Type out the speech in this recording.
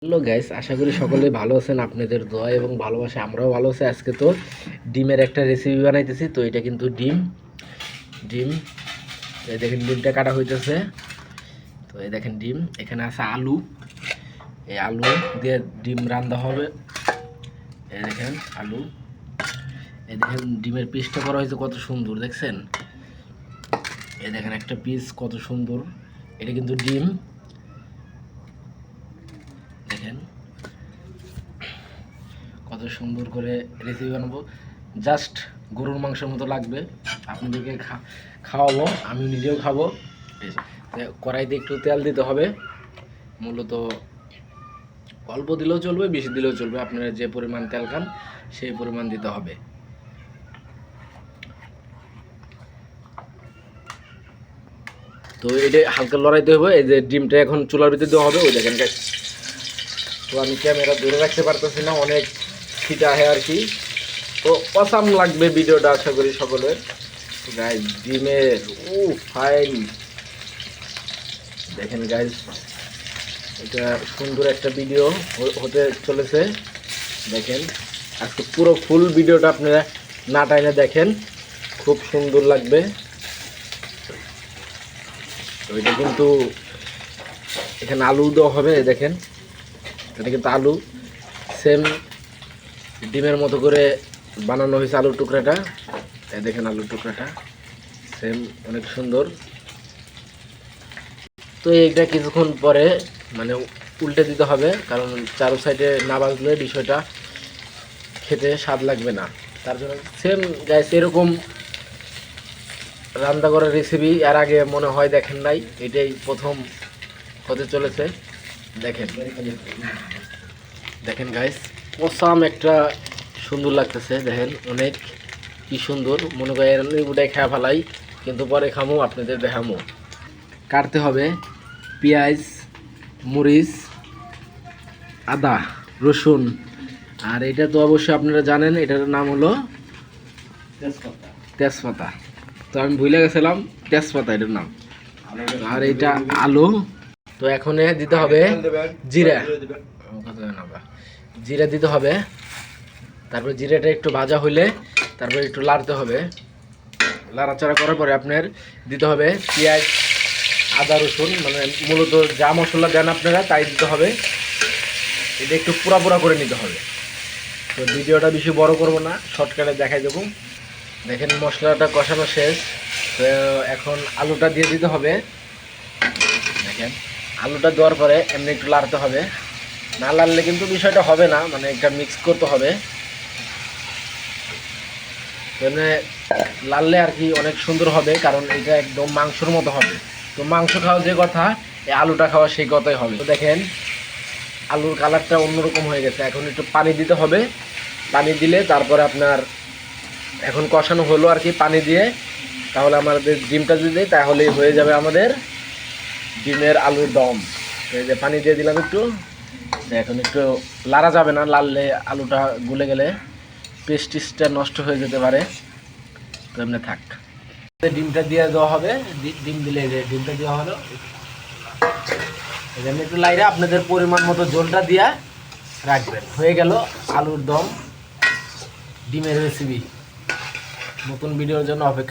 Hello guys, আশা করি সকলেই ভালো আছেন। আপনাদের দোয়া এবং ভালোবাসা আমরাও ভালো আছি। আজকে তো ডিমের একটা রেসিপি বানাইতেছি। তো এটা কিন্তু ডিম ডিম এই দেখেন ডিমটা কাটা হইতেছে। তো এই দেখেন ডিম, এখানে আছে আলু। এই আলু দিয়ে ডিম রান্না হবে। এই দেখেন আলু, এই দেখেন ডিমের পিসটা করা হয়েছে কত সুন্দর দেখছেন। এই দেখেন একটা পিস কত সুন্দর। এটা কিন্তু ডিম, দেখেন কত সুন্দর করে রেসিপি বানাবো। জাস্ট গরুর মাংসের মতো লাগবে। আপনাদেরকে খাওয়াবো, আমি নিজেও খাবো। কড়াইতে একটু তেল দিতে হবে। মূলত অল্প দিলেও চলবে, বেশি দিলেও চলবে। আপনারা যে পরিমাণ তেল খান সেই পরিমাণ দিতে হবে। তো এটা হালকা লড়াইতে হবে। এই যে ডিমটা এখন চুলার ভিতরে দেওয়া হবে। ওই দেখেন গাইস, তো আমি ক্যামেরা ধরে রাখতে পারতেছি না, অনেক ছিটা আহে আর কি। তো অসাম লাগবে ভিডিওটা, আশা করি সকলের। গাইস ডিমের ফাইন, দেখেন গাইস এটা সুন্দর একটা ভিডিও হতে চলেছে। দেখেন আজকে পুরো ফুল ভিডিওটা আপনারা না টাইনে দেখেন, খুব সুন্দর লাগবে। তো এটা কিন্তু এখানে আলু দেওয়া হবে। দেখেন এটা কিন্তু আলু সেম ডিমের মতো করে বানানো হয়েছে। আলুর টুকরাটা এই দেখেন, আলুর টুকরাটা সেম অনেক সুন্দর। তো এইটা কিছুক্ষণ পরে মানে উল্টে দিতে হবে, কারণ চারো সাইডে না বাজলে বিষয়টা খেতে স্বাদ লাগবে না। তার জন্য সেম গাইস এরকম রান্না করার রেসিপি এর আগে মনে হয় দেখেন নাই, এটাই প্রথম হতে চলেছে। দেখেন দেখেন গাইস অসাম একটা সুন্দর লাগতেছে। দেখেন অনেক কি সুন্দর, মনে করেন ওটাই খেয়া ফেলাই, কিন্তু পরে খামো আপনাদের দেখামো। কাটতে হবে পেঁয়াজ, মরিচ, আদা, রসুন। আর এটা তো অবশ্যই আপনারা জানেন, এটার নাম হলো তেজপাতা। তো আমি ভুলে গেছিলাম, তেজপাতা এটার নাম। আর এটা আলু। তো এখন দিতে হবে জিরা, জিরা দিতে হবে। তারপর জিরাটা একটু ভাজা হইলে তারপর একটু লাড়তে হবে। লাড়াচাড়া করার পরে আপনার দিতে হবে পেঁয়াজ, আদা, রসুন, মানে মূলত যা মশলা দেন আপনারা তাই দিতে হবে। এটা একটু পোড়া পোড়া করে নিতে হবে। তো ভিডিওটা বেশি বড় করব না, শর্টকাটে দেখাই দেবো। দেখেন মশলাটা কষানো শেষ। তো এখন আলুটা দিয়ে দিতে হবে। দেখেন আলুটা দেওয়ার পরে এমনি একটু লাড়তে হবে, না লাড়লে কিন্তু বিষয়টা হবে না, মানে একটা মিক্স করতে হবে। এমনি লাড়লে আর কি অনেক সুন্দর হবে, কারণ এটা একদম মাংসর মতো হবে। তো মাংস খাওয়া যে কথা, এই আলুটা খাওয়া সেই কথাই হবে। তো দেখেন আলুর কালারটা অন্যরকম হয়ে গেছে। এখন একটু পানি দিতে হবে। পানি দিলে তারপরে আপনার এখন কষানো হলো আর কি পানি দিয়ে। তাহলে আমাদের ডিমটা যদি দিই তাহলেই হয়ে যাবে আমাদের ডিমের আলুর দম। এই যে পানি দিয়ে দিলাম একটু। এখন একটু লাড়া যাবে না, লাড়লে আলুটা গুলে গেলে পেস্টিসটা নষ্ট হয়ে যেতে পারে। তো এমনি থাক, ডিমটা দিয়ে দেওয়া হবে। ডিম দিলে যে ডিমটা দেওয়া হলো, এখানে একটু লাইরে আপনাদের পরিমাণ মতো জলটা দিয়া রাখবেন। হয়ে গেল আলুর দম ডিমের রেসিপি। নতুন ভিডিওর জন্য অপেক্ষা।